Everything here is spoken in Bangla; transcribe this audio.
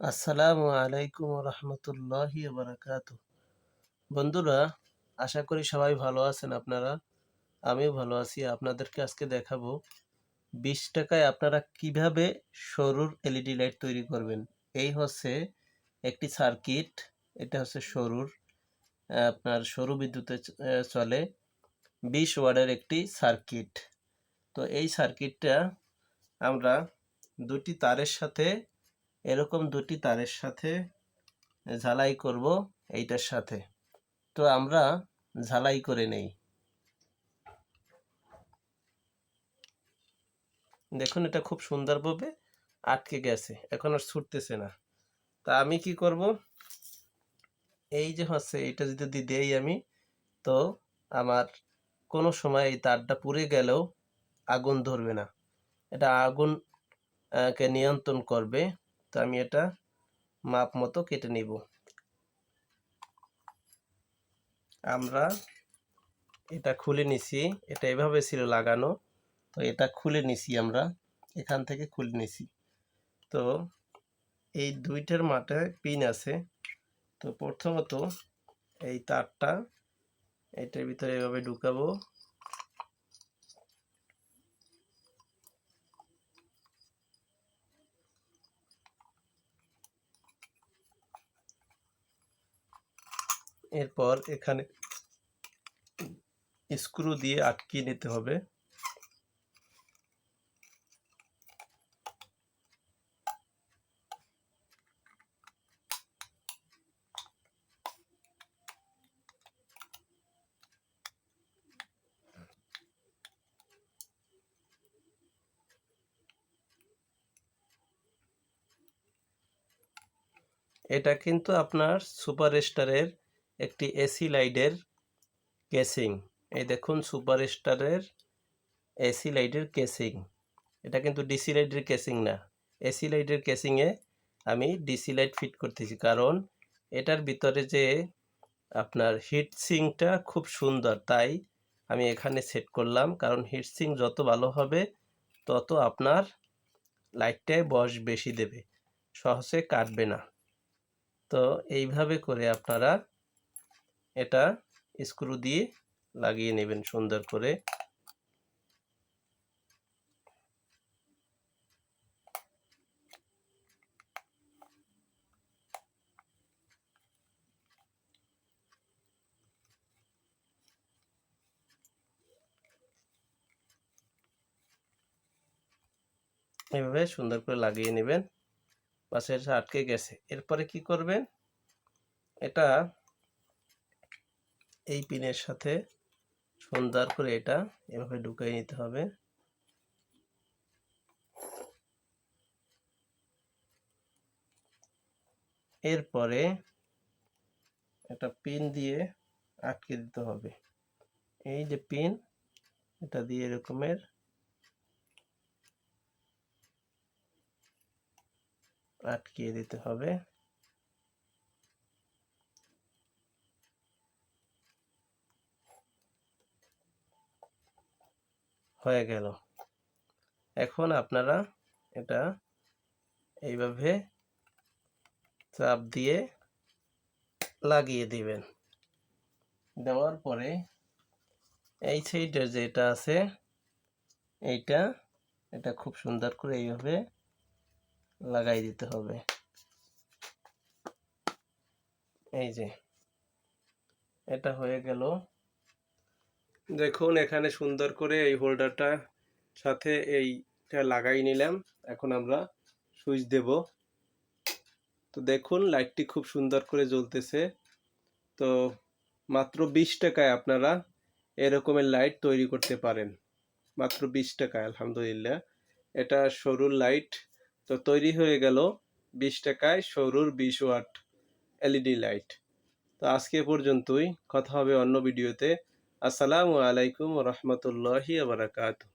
আসসালামু আলাইকুম রহমতুল্লাহি বারাকাতু। বন্ধুরা, আশা করি সবাই ভালো আছেন। আপনারা, আমিও ভালো আছি। আপনাদেরকে আজকে দেখাবো 20 টাকায় আপনারা কিভাবে সরুর এলইডি লাইট তৈরি করবেন। এই হচ্ছে একটি সার্কিট। এটা হচ্ছে সরুর, আপনার সরু বিদ্যুতে চলে 20 ওয়াটের একটি সার্কিট। তো এই সার্কিটটা আমরা দুটি তারের সাথে, এরকম দুটি তারের সাথে ঝালাই করব এইটার সাথে। তো আমরা ঝালাই করে নেই। দেখুন, এটা খুব সুন্দরভাবে আটকে গেছে, এখন আর ছুটতেছে না। তা আমি কি করব, এই যে হচ্ছে এটা যদি দেই আমি, তো আমার কোনো সময় এই তারটা পুড়ে গেলেও আগুন ধরবে না। এটা আগুন কে নিয়ন্ত্রণ করবে। তো আমি এটা মাপ মতো কেটে নিব। আমরা এটা খুলে নিছি, এটা এভাবে ছিল লাগানো, তো এটা খুলে নিছি, আমরা এখান থেকে খুলে নিছি। তো এই দুইটার মাথায় পিন আছে। তো প্রথমত এই তারটা এটার ভিতরে এভাবে ঢুকাবো। এরপর এখানে স্ক্রু দিয়ে আটকিয়ে নিতে হবে। এটা কিন্তু আপনার সুপার স্টারের একটি এসি লাইটের কেসিং। এই দেখুন, সুপার স্টারের এসি লাইটের কেসিং। এটা কিন্তু ডিসি লাইটের কেসিং না। এসি লাইটের কেসিংয়ে আমি ডিসি লাইট ফিট করতেছি, কারণ এটার ভিতরে যে আপনার হিট সিঙ্কটা খুব সুন্দর, তাই আমি এখানে সেট করলাম। কারণ হিট সিঙ্ক যত ভালো হবে, তত আপনার লাইটটায় বয়স বেশি দেবে, সহজে কাটবে না। তো এইভাবে করে আপনারা এটা স্ক্রু দিয়ে লাগিয়ে নেবেন সুন্দর করে। এইভাবে সুন্দর করে লাগিয়ে নেবেন। পাশে আটকে গেছে। এরপরে কি করবেন, এটা এই পিনের সাথে সুন্দর করে এটা এভাবে ঢুকিয়ে নিতে হবে। এরপরে একটা পিন দিয়ে আটকে দিতে হবে। এই যে পিন, এটা দিয়ে এরকমের আটকিয়ে দিতে হবে। হয়ে গেল। এখন আপনারা এটা এইভাবে চাপ দিয়ে লাগিয়ে দিবেন। দেওয়ার পরে এই সাইডের যেটা আছে এইটা, এটা খুব সুন্দর করে এইভাবে লাগাই দিতে হবে। এই যে এটা হয়ে গেল। দেখুন, এখানে সুন্দর করে এই হোল্ডারটা সাথে এইটা লাগাই নিলাম। এখন আমরা সুইচ দেব। তো দেখুন, লাইটটি খুব সুন্দর করে জ্বলতেছে। তো মাত্র 20 টাকায় আপনারা এরকমের লাইট তৈরি করতে পারেন। মাত্র 20 টাকায়, আলহামদুলিল্লাহ। এটা সরুর লাইট। তো তৈরি হয়ে গেল 20 টাকায় সরুর 20 ওয়াট এলইডি লাইট। তো আজকে পর্যন্তই, কথা হবে অন্য ভিডিওতে। আসসালামু আলাইকুম রহমতুল্লাহি বারাকাতুহু।